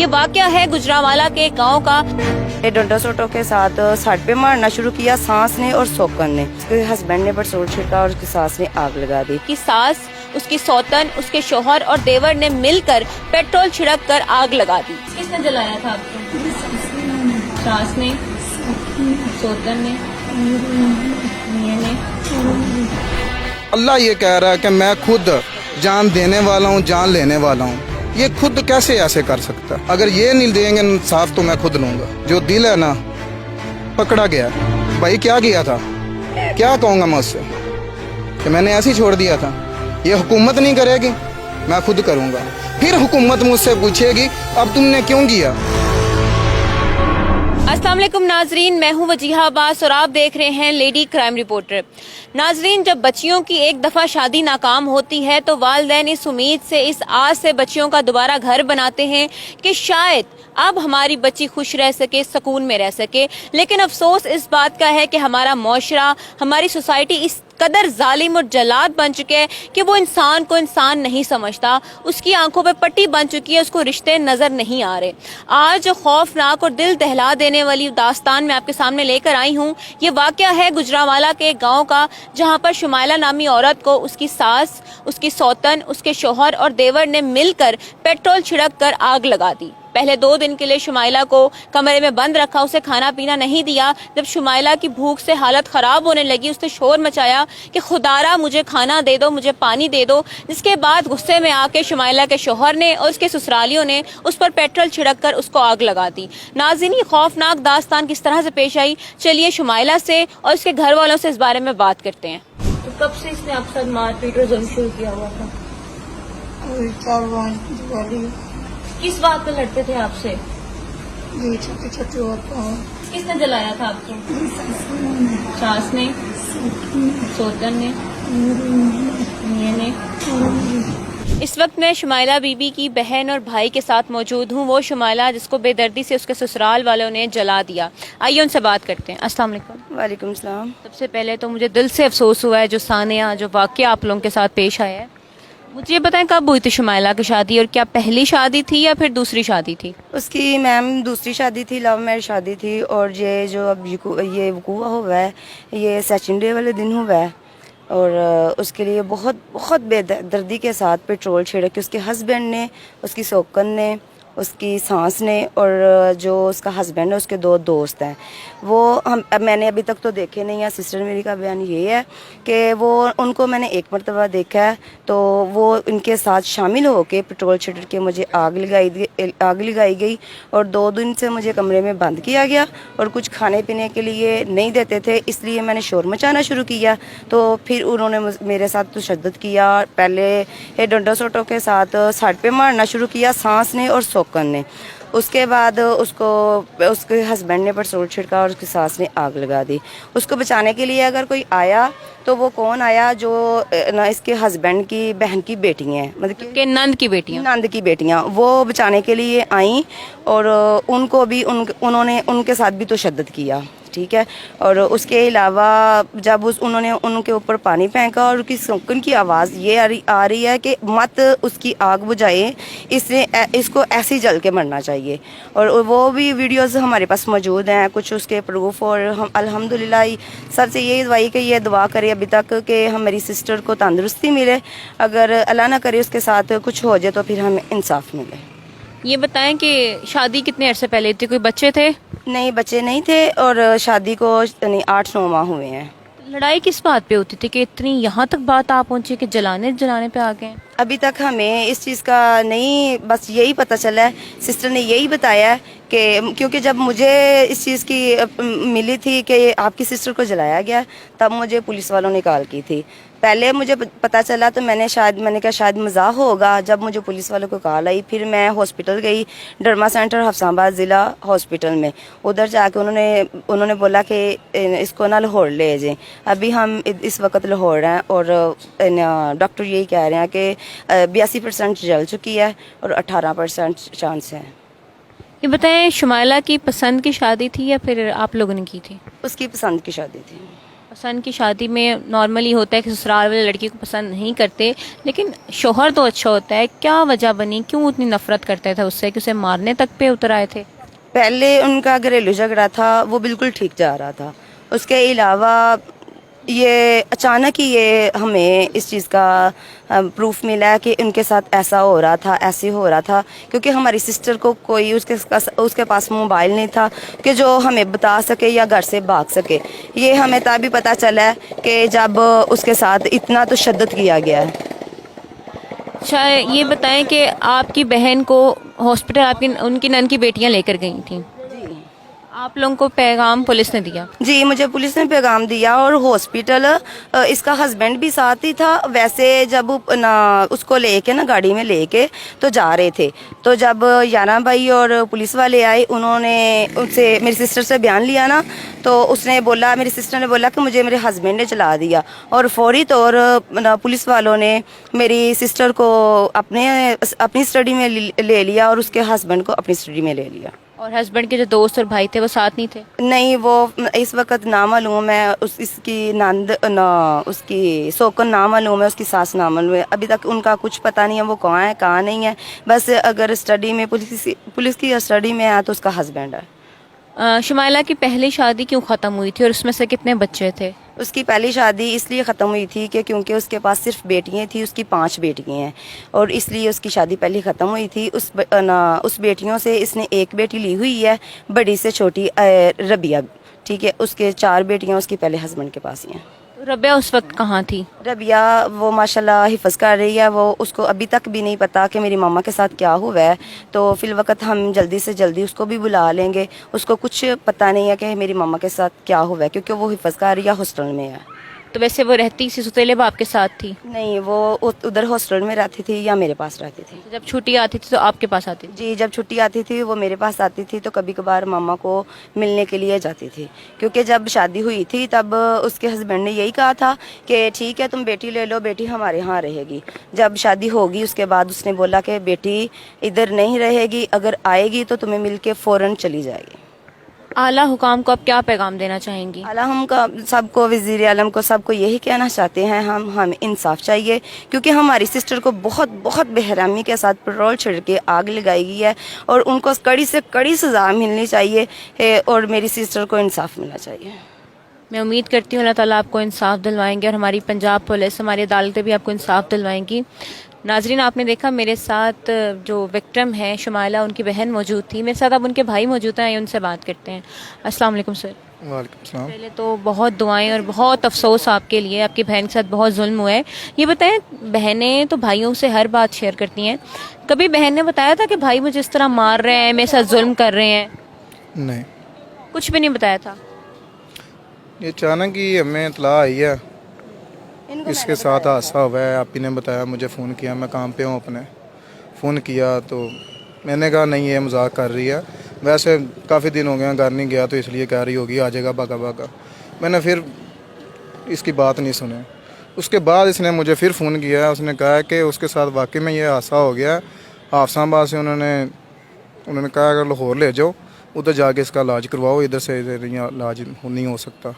یہ واقعہ ہے گجرانوالہ کے گاؤں کا۔ یہ ڈنڈا سوٹوں کے ساتھ سٹ پہ مارنا شروع کیا سانس نے اور سوکن نے۔ اس کے ہسبینڈ نے پٹرول چھڑکا اور اس کی ساس نے آگ لگا دی۔ کی ساس، اس کی سوتن، اس کے شوہر اور دیور نے مل کر پیٹرول چھڑک کر آگ لگا دی۔ کس نے جلایا تھا آپ کو؟ ساس نے، سوتن نے، میاں نے۔ اللہ یہ کہہ رہا ہے کہ میں خود جان دینے والا ہوں، جان لینے والا ہوں۔ یہ خود کیسے ایسے کر سکتا؟ اگر یہ نہیں دیں گے انصاف تو میں خود لوں گا۔ جو دل ہے نا پکڑا گیا۔ بھائی کیا کیا تھا؟ کیا کہوں گا میں اس سے کہ میں نے ایسے ہی چھوڑ دیا تھا؟ یہ حکومت نہیں کرے گی، میں خود کروں گا۔ پھر حکومت مجھ سے پوچھے گی اب تم نے کیوں کیا؟ السلام علیکم ناظرین، میں ہوں وجیہہ عباس اور آپ دیکھ رہے ہیں لیڈی کرائم رپورٹر۔ ناظرین، جب بچیوں کی ایک دفعہ شادی ناکام ہوتی ہے تو والدین اس امید سے، اس آس سے بچیوں کا دوبارہ گھر بناتے ہیں کہ شاید اب ہماری بچی خوش رہ سکے، سکون میں رہ سکے۔ لیکن افسوس اس بات کا ہے کہ ہمارا معاشرہ، ہماری سوسائٹی اس قدر ظالم اور جلاد بن چکے ہیں کہ وہ انسان کو انسان نہیں سمجھتا، اس کی آنکھوں پہ پٹی بن چکی ہے، اس کو رشتے نظر نہیں آ رہے۔ آج جو خوفناک اور دل دہلا دینے والی داستان میں آپ کے سامنے لے کر آئی ہوں، یہ واقعہ ہے گجرانوالہ کے گاؤں کا، جہاں پر شمائلہ نامی عورت کو اس کی ساس، اس کی سوتن، اس کے شوہر اور دیور نے مل کر پیٹرول چھڑک کر آگ لگا دی۔ پہلے 2 دن کے لیے شمائلہ کو کمرے میں بند رکھا، اسے کھانا پینا نہیں دیا۔ جب شمائلہ کی بھوک سے حالت خراب ہونے لگی، اس نے شور مچایا کہ خدارا مجھے کھانا دے دو، مجھے پانی دے دو، جس کے بعد غصے میں آ کے شمائلہ کے شوہر نے اور اس کے سسرالیوں نے اس پر پیٹرول چھڑک کر اس کو آگ لگا دی۔ ناظرین، یہ خوفناک داستان کس طرح سے پیش آئی، چلیے شمائلہ سے اور اس کے گھر والوں سے اس بارے میں بات کرتے ہیں۔ تو کب سے اس نے آپ ساتھ مار پیٹ اور ظلم شروع کیا ہوا تھا؟ کس بات پہ لڑتے تھے آپ سے؟ چھوٹے چھوٹے ہوتا ہوں۔ کس نے جلایا تھا آپ کو؟ ساس نے، سوتن نے، میاں نے۔ اس وقت میں شمائلہ بی بی کی بہن اور بھائی کے ساتھ موجود ہوں، وہ شمائلہ جس کو بے دردی سے اس کے سسرال والوں نے جلا دیا۔ آئیے ان سے بات کرتے ہیں۔ السلام علیکم۔ وعلیکم السلام۔ سب سے پہلے تو مجھے دل سے افسوس ہوا ہے جو سانیہ، جو واقعہ آپ لوگوں کے ساتھ پیش آیا ہے۔ مجھے یہ بتائیں کب ہوئی تھی شمائلہ کی شادی، اور کیا پہلی شادی تھی یا پھر دوسری شادی تھی؟ اس کی میم دوسری شادی تھی، لو میرج شادی تھی، اور یہ جو اب یہ وقوع ہوا ہے یہ سیکنڈ ڈے والے دن ہوا ہے، اور اس کے لیے بہت بہت بے دردی کے ساتھ پیٹرول چھڑک کے اس کے ہسبینڈ نے، اس کی سوکن نے، اس کی سانس نے، اور جو اس کا ہسبینڈ ہے اس کے 2 دوست ہیں، وہ میں نے ابھی تک تو دیکھے نہیں ہیں۔ سسٹر میری کا بیان یہ ہے کہ وہ ان کو میں نے ایک مرتبہ دیکھا ہے، تو وہ ان کے ساتھ شامل ہو کے پیٹرول چھڑک کے مجھے آگ لگائی گئی، اور 2 دن سے مجھے کمرے میں بند کیا گیا، اور کچھ کھانے پینے کے لیے نہیں دیتے تھے، اس لیے میں نے شور مچانا شروع کیا، تو پھر انہوں نے میرے ساتھ تشدد کیا۔ پہلے یہ ڈنڈا سوٹوں کے ساتھ سٹ پہ مارنا شروع کیا سانس نے اور سوکن نے۔ اس کے بعد اس کے ہسبینڈ نے پٹرول چھڑکا اور اس کی ساس نے آگ لگا دی۔ اس کو بچانے کے لیے اگر کوئی آیا تو وہ کون آیا؟ جو اس کے ہسبینڈ کی بہن کی بیٹی ہیں، مطلب کہ نند کی بیٹیاں، نند کی بیٹیاں، وہ بچانے کے لیے آئیں، اور ان کو بھی انہوں نے ان کے ساتھ بھی تشدد کیا، ٹھیک ہے۔ اور اس کے علاوہ جب انہوں نے ان کے اوپر پانی پھینکا اور کی سوکن کی آواز یہ آ رہی ہے کہ مت اس کی آگ بجھائے، اس کو ایسے ہی جل کے مرنا چاہیے، اور وہ بھی ویڈیوز ہمارے پاس موجود ہیں، کچھ اس کے پروف، اور ہم الحمدللہ سب سے یہی دعائی کہ یہ دعا کرے ابھی تک کہ ہماری سسٹر کو تندرستی ملے، اگر اللہ نہ کرے اس کے ساتھ کچھ ہو جائے تو پھر ہمیں انصاف ملے۔ یہ بتائیں کہ شادی کتنے عرصے پہلے تھی، کوئی بچے تھے؟ نہیں، بچے نہیں تھے، اور شادی کو 8-9 ماہ ہوئے ہیں۔ لڑائی کس بات پہ ہوتی تھی کہ اتنی یہاں تک بات آ پہنچی کہ جلانے پہ آ گئے؟ ابھی تک ہمیں اس چیز کا نہیں، بس یہی پتہ چلا ہے، سسٹر نے یہی بتایا ہے کہ کیونکہ جب مجھے اس چیز کی ملی تھی کہ آپ کی سسٹر کو جلایا گیا، تب مجھے پولیس والوں نے کال کی تھی۔ پہلے مجھے پتہ چلا تو میں نے کہا شاید مزاح ہوگا، جب مجھے پولیس والوں کو کال آئی پھر میں ہاسپٹل گئی، ڈرما سینٹر حفصہ آباد ضلع ہاسپٹل میں، ادھر جا کے انہوں نے بولا کہ اس کو نہ لاہور لے جائیں۔ ابھی ہم اس وقت لاہور ہیں، اور ڈاکٹر یہی کہہ رہے ہیں کہ 82% جل چکی ہے اور 18% چانس ہے۔ یہ بتائیں شمائلہ کی پسند کی شادی تھی یا پھر آپ لوگوں نے کی تھی؟ اس کی پسند کی شادی تھی۔ پسند کی شادی میں نارملی ہوتا ہے کہ سسرال والے لڑکی کو پسند نہیں کرتے، لیکن شوہر تو اچھا ہوتا ہے، کیا وجہ بنی، کیوں اتنی نفرت کرتے تھے اس سے کہ اسے مارنے تک پہ اتر آئے تھے؟ پہلے ان کا گھریلو جھگڑا تھا وہ بالکل ٹھیک جا رہا تھا، اس کے علاوہ یہ اچانک ہی یہ ہمیں اس چیز کا پروف ملا کہ ان کے ساتھ ایسا ہو رہا تھا، ایسے ہو رہا تھا، کیونکہ ہماری سسٹر کو کوئی اس کے پاس موبائل نہیں تھا کہ جو ہمیں بتا سکے یا گھر سے بھاگ سکے۔ یہ ہمیں تبھی پتہ چلا ہے کہ جب اس کے ساتھ اتنا تشدد کیا گیا ہے۔ اچھا یہ بتائیں کہ آپ کی بہن کو ہاسپٹل ان کی نن کی بیٹیاں لے کر گئی تھیں، آپ لوگوں کو پیغام پولیس نے دیا؟ جی مجھے پولیس نے پیغام دیا، اور ہاسپٹل اس کا ہسبینڈ بھی ساتھ ہی تھا۔ ویسے جب اس کو لے کے گاڑی میں لے کے تو جا رہے تھے، تو جب یارا بھائی اور پولیس والے آئے، انہوں نے ان سے میری سسٹر سے بیان لیا نا، تو اس نے بولا، میری سسٹر نے بولا کہ مجھے میرے ہسبینڈ نے چلا دیا، اور فوری طور پولیس والوں نے میری سسٹر کو اپنی اسٹڈی میں لے لیا اور اس کے ہسبینڈ کو اپنی اسٹڈی میں لے لیا۔ اور ہسبینڈ کے جو دوست اور بھائی تھے وہ ساتھ نہیں تھے؟ نہیں، وہ اس وقت نامعلوم ہے، اس کی نند اس کی سوکن نامعلوم ہے، اس کی ساس نامعلوم ہے، ابھی تک ان کا کچھ پتہ نہیں ہے وہ کہاں ہے کہاں نہیں ہے۔ بس اگر اسٹڈی میں پولیس کی اسٹڈی میں ہے تو اس کا ہسبینڈ ہے۔ شمائلہ کی پہلی شادی کیوں ختم ہوئی تھی اور اس میں سے کتنے بچے تھے؟ اس کی پہلی شادی اس لیے ختم ہوئی تھی کہ کیونکہ اس کے پاس صرف بیٹیاں تھیں، اس کی 5 بیٹیاں ہیں، اور اس لیے اس کی شادی پہلی ختم ہوئی تھی۔ اس بیٹیوں سے اس نے ایک بیٹی لی ہوئی ہے، بڑی سے چھوٹی ربیہ، ٹھیک ہے، اس کے 4 بیٹیاں اس کے پہلے ہسبینڈ کے پاس ہی ہیں۔ ربیہ اس وقت کہاں تھی؟ ربیہ وہ ماشاءاللہ حفظ کر رہی ہے، وہ اس کو ابھی تک بھی نہیں پتا کہ میری ماما کے ساتھ کیا ہوا ہے، تو فی الوقت ہم جلدی سے جلدی اس کو بھی بلا لیں گے۔ اس کو کچھ پتہ نہیں ہے کہ میری ماما کے ساتھ کیا ہوا ہے، کیونکہ وہ حفظ کر رہی ہے، ہاسٹل میں ہے۔ تو ویسے وہ رہتی اسی سوتیلے باپ کے ساتھ تھی؟ نہیں، وہ ادھر ہاسٹل میں رہتی تھی یا میرے پاس رہتی تھی۔ جب چھٹی آتی تھی تو آپ کے پاس آتی تھی؟ جی جب چھٹی آتی تھی وہ میرے پاس آتی تھی، تو کبھی کبھار ماما کو ملنے کے لیے جاتی تھی، کیونکہ جب شادی ہوئی تھی تب اس کے ہسبینڈ نے یہی کہا تھا کہ ٹھیک ہے تم بیٹی لے لو، بیٹی ہمارے ہاں رہے گی۔ جب شادی ہوگی اس کے بعد اس نے بولا کہ بیٹی ادھر نہیں رہے گی، اگر آئے گی تو تمہیں مل کے فوراً چلی جائے گی۔ اعلیٰ حکام کو آپ کیا پیغام دینا چاہیں گی؟ اعلیٰ ہم کا سب کو، وزیر اعظم کو، سب کو یہی کہنا چاہتے ہیں، ہمیں انصاف چاہیے، کیونکہ ہماری سسٹر کو بہت بے رحمی کے ساتھ پیٹرول چھڑک کے آگ لگائی گئی ہے، اور ان کو کڑی سے کڑی سزا ملنی چاہیے، اور میری سسٹر کو انصاف ملنا چاہیے۔ میں امید کرتی ہوں اللہ تعالیٰ آپ کو انصاف دلوائیں گے، اور ہماری پنجاب پولیس، ہماری عدالتیں بھی آپ کو انصاف دلوائیں گی۔ ناظرین آپ نے دیکھا میرے ساتھ جو وکٹم ہے شمائلہ، ان کی بہن موجود تھی، میرے ساتھ اب ان کے بھائی موجود ہیں، ان سے بات کرتے ہیں۔ السلام علیکم سر۔ وعلیکم السلام۔ پہلے تو بہت دعائیں اور بہت افسوس آپ کے لیے، آپ کی بہن کے ساتھ بہت ظلم ہوا ہے۔ یہ بتائیں، بہنیں تو بھائیوں سے ہر بات شیئر کرتی ہیں، کبھی بہن نے بتایا تھا کہ بھائی مجھے اس طرح مار رہے ہیں، میرے ساتھ ظلم کر رہے ہیں؟ نہیں، کچھ بھی نہیں بتایا تھا؟ یہ اچانک ہی ہمیں اطلاع آئی ہے اس کے ساتھ حادثہ ہوا ہے، آپ ہی نے بتایا، مجھے فون کیا، میں کام پہ ہوں اپنے، فون کیا تو میں نے کہا نہیں یہ مذاق کر رہی ہے، ویسے کافی دن ہو گئے گھر نہیں گیا تو اس لیے کہہ رہی ہوگی آ جائے گا بھاگا بھاگا۔ میں نے پھر اس کی بات نہیں سنی، اس کے بعد اس نے مجھے پھر فون کیا، اس نے کہا کہ اس کے ساتھ واقعی میں یہ حادثہ ہو گیا، حافظ آباد سے انہوں نے کہا اگر لاہور لے جاؤ، ادھر جا کے اس کا علاج کرواؤ، ادھر سے علاج نہیں ہو سکتا۔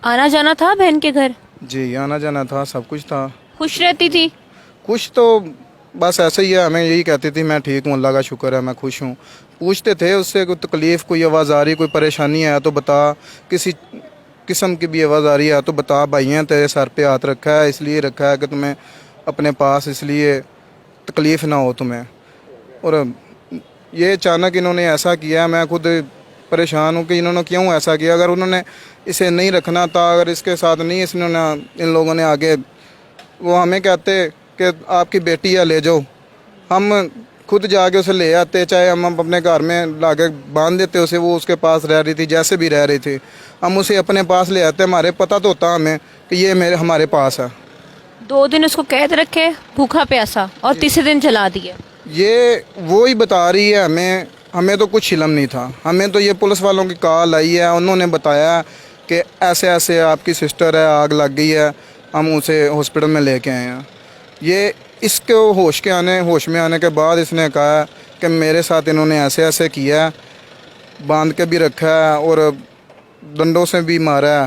آنا جانا تھا بہن کے گھر؟ جی آنا جانا تھا، سب کچھ تھا۔ خوش رہتی تھی؟ کچھ تو بس ایسے ہی ہے، ہمیں یہی کہتی تھی میں ٹھیک ہوں، اللہ کا شکر ہے، میں خوش ہوں۔ پوچھتے تھے اس سے کوئی تکلیف، کوئی آواز آ رہی، کوئی پریشانی ہے تو بتا، کسی قسم کی بھی آواز آ رہی ہے تو بتا، بھائیاں تیرے سر پہ ہاتھ رکھا ہے، اس لیے رکھا ہے کہ تمہیں اپنے پاس، اس لیے تکلیف نہ ہو تمہیں۔ اور یہ اچانک انہوں نے ایسا کیا، میں خود پریشان ہوں کہ انہوں نے کیوں ایسا کیا۔ اگر انہوں نے اسے نہیں رکھنا تھا، اگر اس کے ساتھ نہیں ان لوگوں نے آگے، وہ ہمیں کہتے کہ آپ کی بیٹی ہے لے جاؤ، ہم خود جا کے اسے لے آتے، چاہے ہم اپنے گھر میں لا کے باندھ دیتے اسے، وہ اس کے پاس رہ رہی تھی جیسے بھی رہ رہی تھی، ہم اسے اپنے پاس لے آتے، ہمارے پتہ تو ہوتا ہمیں کہ یہ ہمارے پاس ہے۔ 2 دن اس کو قید رکھے بھوکا پیاسا، اور تیسرے دن جلا دیے۔ یہ وہی بتا رہی ہے ہمیں تو کچھ علم نہیں تھا، ہمیں تو یہ پولیس والوں کی کال آئی ہے، انہوں نے بتایا کہ ایسے ایسے آپ کی سسٹر ہے، آگ لگ گئی ہے، ہم اسے ہاسپٹل میں لے کے آئے ہیں۔ یہ اس کو ہوش میں آنے کے بعد اس نے کہا کہ میرے ساتھ انہوں نے ایسے ایسے کیا ہے، باندھ کے بھی رکھا ہے اور ڈنڈوں سے بھی مارا ہے،